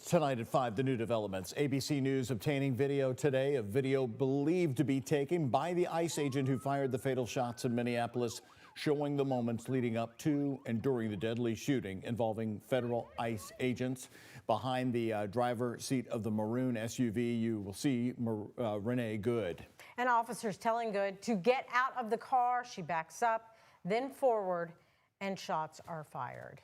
Tonight at 5, the new developments. ABC News obtaining video today, a video believed to be taken by the ICE agent who fired the fatal shots in Minneapolis, showing the moments leading up to and during the deadly shooting involving federal ICE agents. Behind the driver's seat of the maroon SUV, you will see Renee Good. And officers telling Good to get out of the car. She backs up, then forward, and shots are fired.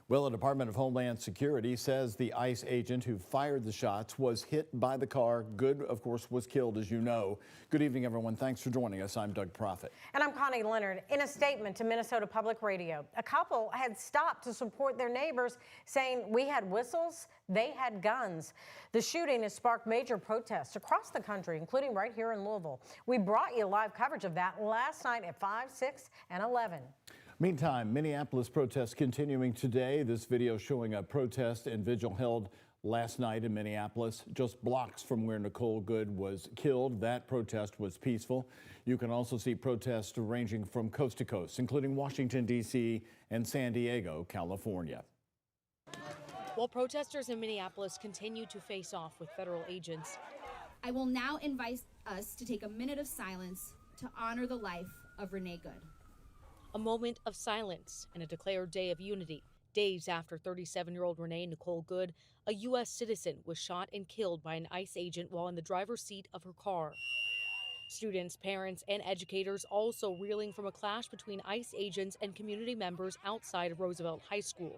Well, the Department of Homeland Security says the ICE agent who fired the shots was hit by the car. Good, of course, was killed, as you know. Good evening, everyone. Thanks for joining us. I'm Doug Proffitt. And I'm Connie Leonard. In a statement to Minnesota Public Radio, a couple had stopped to support their neighbors, saying, "We had whistles, they had guns." The shooting has sparked major protests across the country, including right here in Louisville. We brought you live coverage of that last night at 5, 6, and 11. Meantime, Minneapolis protests continuing today. This video showing a protest and vigil held last night in Minneapolis, just blocks from where Nicole Good was killed. That protest was peaceful. You can also see protests ranging from coast to coast, including Washington, D.C. and San Diego, California. While protesters in Minneapolis continue to face off with federal agents, I will now invite us to take a minute of silence to honor the life of Renee Good. a moment of silence and a declared day of unity, days after 37-year-old Renee Nicole Good, a U.S. citizen, was shot and killed by an ICE agent while in the driver's seat of her car. Students, parents, and educators also reeling from a clash between ICE agents and community members outside of Roosevelt High School.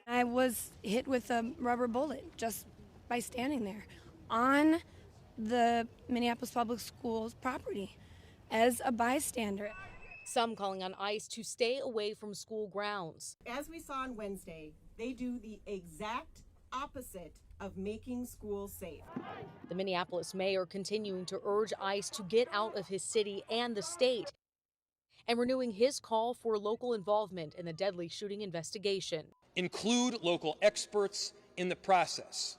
I was hit with a rubber bullet just by standing there on the Minneapolis Public Schools property as a bystander. Some calling on ICE to stay away from school grounds. As we saw on Wednesday, they do the exact opposite of making schools safe. The Minneapolis mayor continuing to urge ICE to get out of his city and the state, and renewing his call for local involvement in the deadly shooting investigation. Include local experts in the process.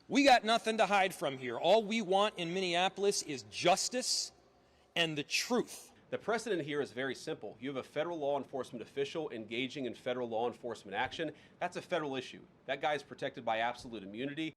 We got nothing to hide from here. All we want in Minneapolis is justice and the truth. The precedent here is very simple. You have a federal law enforcement official engaging in federal law enforcement action. That's a federal issue. That guy is protected by absolute immunity.